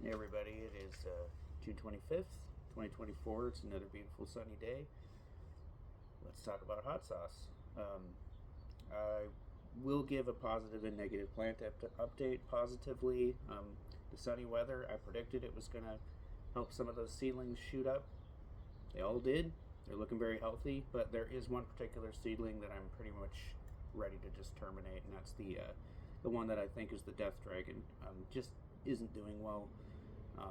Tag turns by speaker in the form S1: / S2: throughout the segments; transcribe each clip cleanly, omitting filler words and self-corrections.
S1: Hey everybody, it is June 25th, 2024. It's another beautiful sunny day. Let's talk about hot sauce. I will give a positive and negative plant update. Positively, the sunny weather, I predicted it was going to help some of those seedlings shoot up. They all did. They're looking very healthy, but there is one particular seedling that I'm pretty much ready to just terminate, and that's the one that I think is the Death Dragon. Just isn't doing well.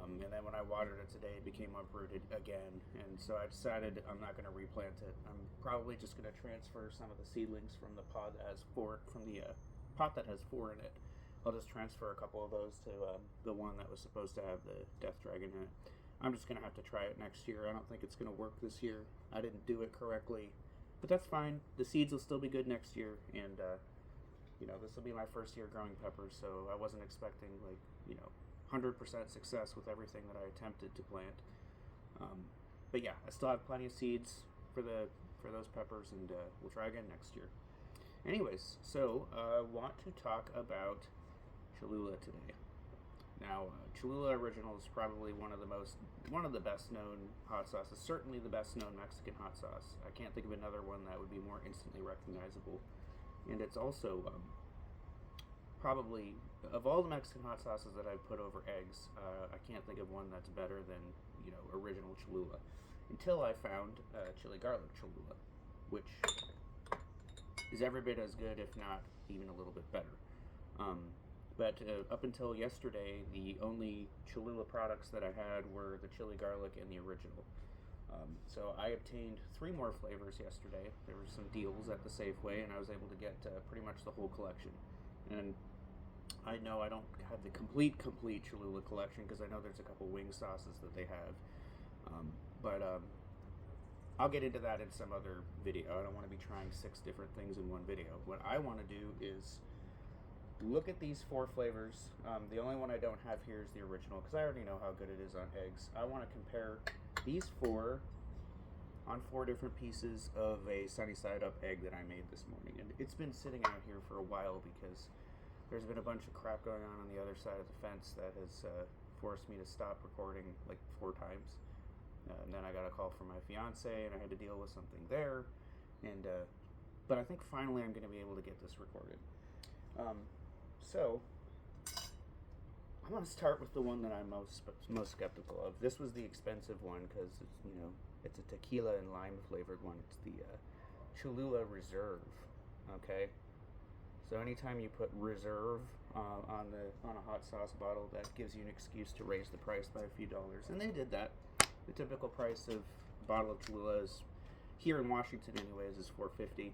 S1: And then when I watered it today, it became uprooted again, and so I decided I'm not going to replant it. I'm probably just going to transfer some of the seedlings from the pod that has pot that has 4 in it. I'll just transfer a couple of those to the one that was supposed to have the Death Dragon in it. I'm just going to have to try it next year. I don't think it's going to work this year. I didn't do it correctly, but that's fine. The seeds will still be good next year, and this will be my first year growing peppers, so I wasn't expecting 100% success with everything that I attempted to plant. But yeah, I still have plenty of seeds for those peppers, and we'll try again next year. Anyways, so I want to talk about Cholula today. Now, Cholula Original is probably one of the best known hot sauces. Certainly the best known Mexican hot sauce. I can't think of another one that would be more instantly recognizable. And it's also probably, of all the Mexican hot sauces that I've put over eggs, I can't think of one that's better than original Cholula, until I found chili garlic Cholula, which is every bit as good, if not even a little bit better. But up until yesterday, the only Cholula products that I had were the chili garlic and the original. So I obtained 3 more flavors yesterday. There were some deals at the Safeway, and I was able to get pretty much the whole collection. And I know I don't have the complete Cholula collection, because I know there's a couple wing sauces that they have. But I'll get into that in some other video. I don't want to be trying 6 different things in one video. What I want to do is look at these 4 flavors. The only one I don't have here is the original, because I already know how good it is on eggs. I want to compare these 4 on 4 different pieces of a sunny side up egg that I made this morning. And it's been sitting out here for a while because there's been a bunch of crap going on the other side of the fence that has forced me to stop recording like 4 times. And then I got a call from my fiance, and I had to deal with something there. And but I think finally I'm going to be able to get this recorded. So I'm going to start with the one that I'm most skeptical of. This was the expensive one because it's a tequila and lime flavored one. It's the Cholula Reserve. Okay. So anytime you put reserve on a hot sauce bottle, that gives you an excuse to raise the price by a few dollars, and they did that. The typical price of a bottle of Cholula is, here in Washington anyways, is $4.50.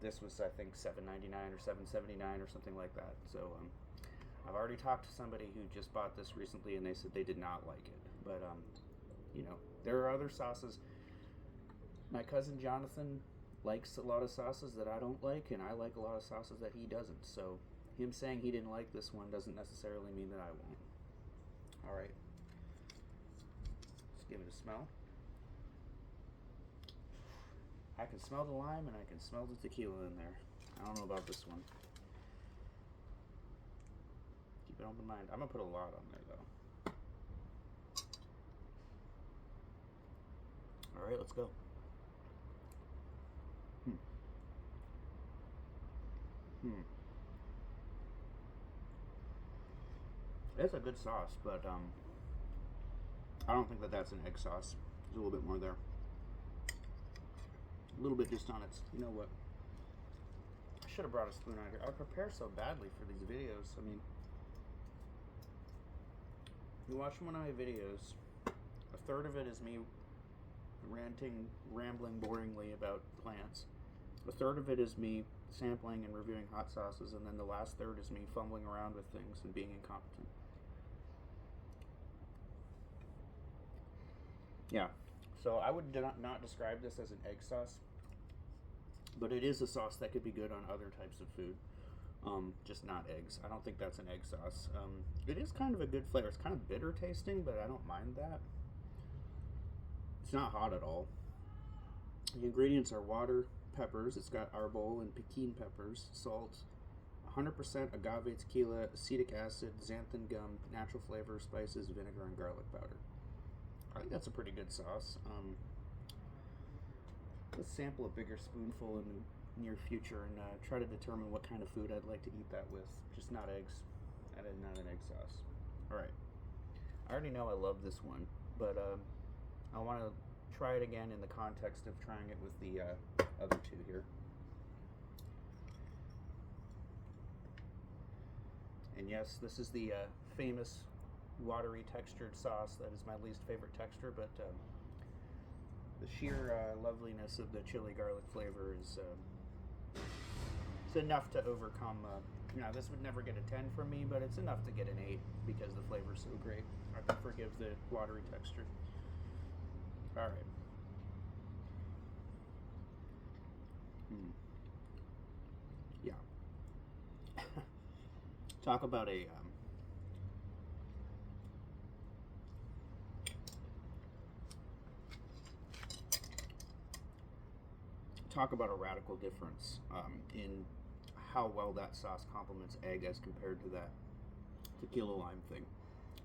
S1: This was, I think, $7.99 or $7.79 or something like that. So I've already talked to somebody who just bought this recently, and they said they did not like it. But there are other sauces. My cousin Jonathan likes a lot of sauces that I don't like, and I like a lot of sauces that he doesn't. So him saying he didn't like this one doesn't necessarily mean that I won't. All right, let's give it a smell. I can smell the lime, and I can smell the tequila in there. I don't know about this one. Keep an open mind. I'm gonna put a lot on there though. All right, let's go. It's a good sauce, but I don't think that that's an egg sauce. There's a little bit more there. A little bit just on its. You know what? I should have brought a spoon out here. I prepare so badly for these videos. I mean, you watch one of my videos, a third of it is me ranting, rambling boringly about plants. A third of it is me sampling and reviewing hot sauces, and then the last third is me fumbling around with things and being incompetent. Yeah, so I would not describe this as an egg sauce, but it is a sauce that could be good on other types of food, just not eggs. I don't think that's an egg sauce. It is kind of a good flavor. It's kind of bitter tasting, but I don't mind that. It's not hot at all. The ingredients are water, peppers. It's got arbol and Pekin peppers, salt, 100% agave tequila, acetic acid, xanthan gum, natural flavor, spices, vinegar, and garlic powder. I think that's a pretty good sauce. Let's sample a bigger spoonful in the near future and try to determine what kind of food I'd like to eat that with. Just not eggs. That is not an egg sauce. Alright. I already know I love this one, but I want to try it again in the context of trying it with the other two here. And yes, this is the famous watery textured sauce that is my least favorite texture, but the sheer loveliness of the chili garlic flavor is it's enough to overcome. This would never get a 10 from me, but it's enough to get an 8 because the flavor's so great. I can forgive the watery texture. All right. Yeah. Talk about a radical difference in how well that sauce complements egg as compared to that tequila lime thing.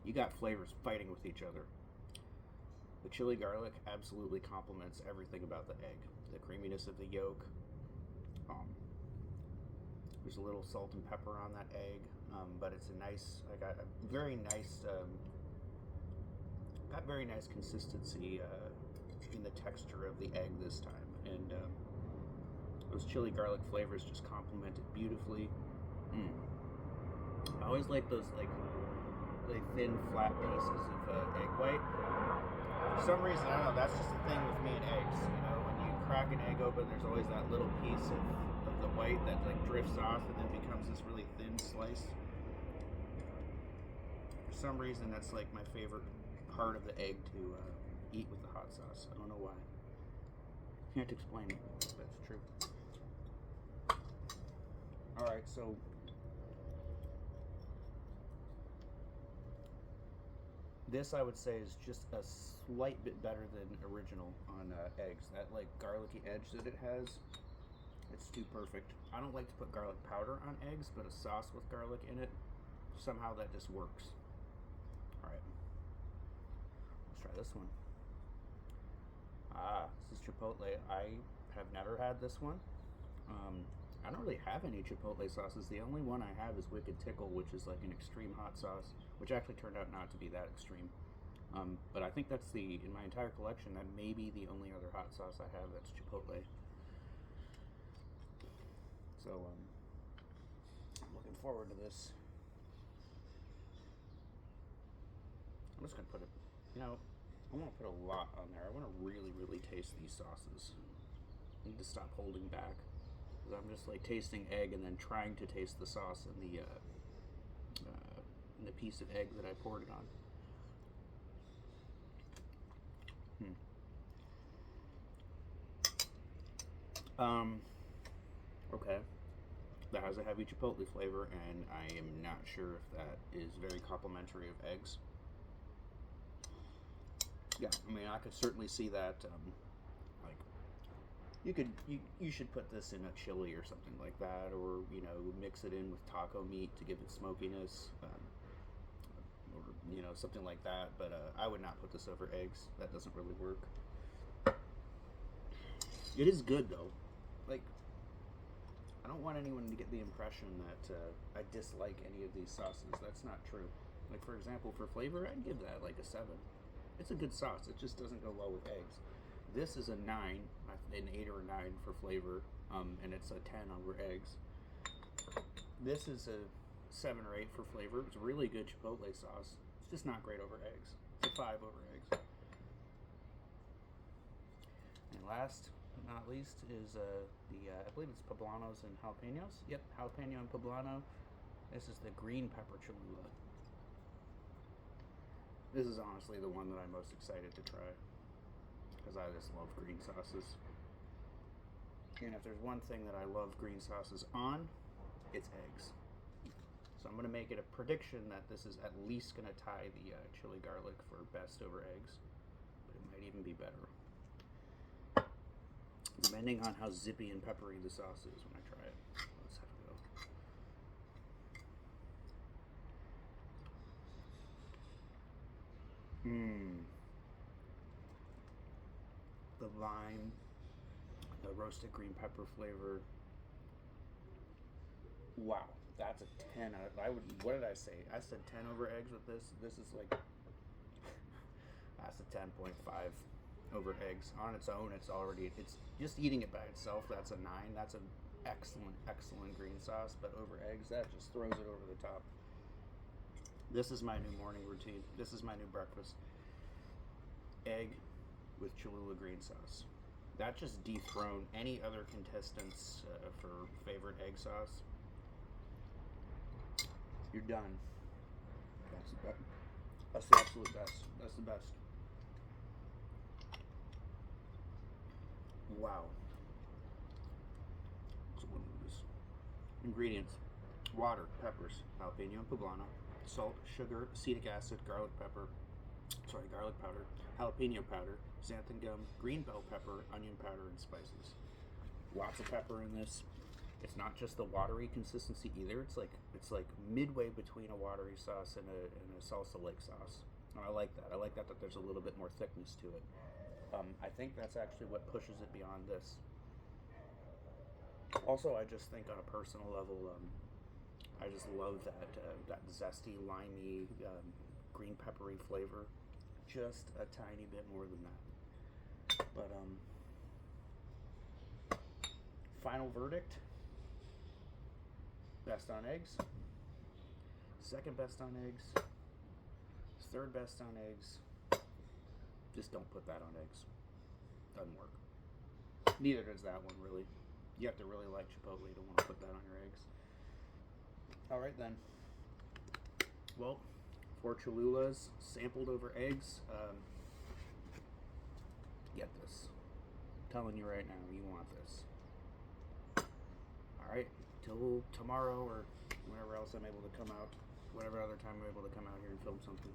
S1: You got flavors fighting with each other. The chili garlic absolutely complements everything about the egg. The creaminess of the yolk. There's a little salt and pepper on that egg, but it's a nice. I got a very nice. Got very nice consistency in the texture of the egg this time, and those chili garlic flavors just complement it beautifully. I always like those really thin, flat pieces of egg white. For some reason, I don't know, that's just a thing with me and eggs. When you crack an egg open, there's always that little piece of the white that drifts off and then becomes this really thin slice. For some reason, that's my favorite part of the egg to eat with the hot sauce. I don't know why. Can't explain it, but that's true. Alright, so this I would say is just a slight bit better than original on eggs. That garlicky edge that it has, it's too perfect. I don't like to put garlic powder on eggs, but a sauce with garlic in it, somehow that just works. Alright, let's try this one. This is Chipotle. I have never had this one. I don't really have any Chipotle sauces. The only one I have is Wicked Tickle, which is an extreme hot sauce, which actually turned out not to be that extreme. But I think that's in my entire collection, that may be the only other hot sauce I have that's Chipotle. So, I'm looking forward to this. I'm just going to put it, I want to put a lot on there. I want to really, really taste these sauces. I need to stop holding back. Because I'm just tasting egg and then trying to taste the sauce in the piece of egg that I poured it on. Okay. That has a heavy chipotle flavor, and I am not sure if that is very complimentary of eggs. Yeah, I could certainly see that. You should put this in a chili or something like that, or mix it in with taco meat to give it smokiness, or something like that. But I would not put this over eggs. That doesn't really work. It is good though. I don't want anyone to get the impression that I dislike any of these sauces. That's not true. For example, for flavor, I'd give that a 7. It's a good sauce. It just doesn't go well with eggs. This is a 9, an 8 or a 9 for flavor, and it's a 10 over eggs. This is a 7 or 8 for flavor. It's a really good Chipotle sauce. It's just not great over eggs. It's a 5 over eggs. And last but not least is I believe it's poblanos and jalapenos. Yep, jalapeno and poblano. This is the green pepper Cholula. This is honestly the one that I'm most excited to try, because I just love green sauces. And if there's one thing that I love green sauces on, it's eggs. So I'm going to make it a prediction that this is at least going to tie the chili garlic for best over eggs, but it might even be better, depending on how zippy and peppery the sauce is when I try it. Let's have a go. Mmm. The lime, the roasted green pepper flavor. Wow, that's a 10 out of, I would, what did I say? I said 10 over eggs with this. This is like, that's a 10.5 over eggs. On its own, it's already, it's just eating it by itself, that's a 9. That's an excellent green sauce, but over eggs, that just throws it over the top. This is my new morning routine. This is my new breakfast. Egg with Cholula green sauce. That just dethroned any other contestants for favorite egg sauce. You're done. That's the best. That's the absolute best. That's the best. Wow. So what is this? Ingredients: water, peppers, jalapeno and poblano, salt, sugar, acetic acid, garlic powder, jalapeno powder, xanthan gum, green bell pepper, onion powder, and spices. Lots of pepper in this. It's not just the watery consistency either. It's like midway between a watery sauce and a salsa lake sauce. And I like that. I like that there's a little bit more thickness to it. I think that's actually what pushes it beyond this. Also, I just think on a personal level, I just love that zesty, limey, green peppery flavor. Just a tiny bit more than that. But final verdict: best on eggs, second best on eggs, third best on eggs. Just don't put that on eggs. Doesn't work. Neither does that one, really. You have to really like Chipotle to want to put that on your eggs. All right, then. Well, for Cholulas sampled over eggs, get this. I'm telling you right now, you want this. All right, till tomorrow or whenever else I'm able to come out, whatever other time I'm able to come out here and film something.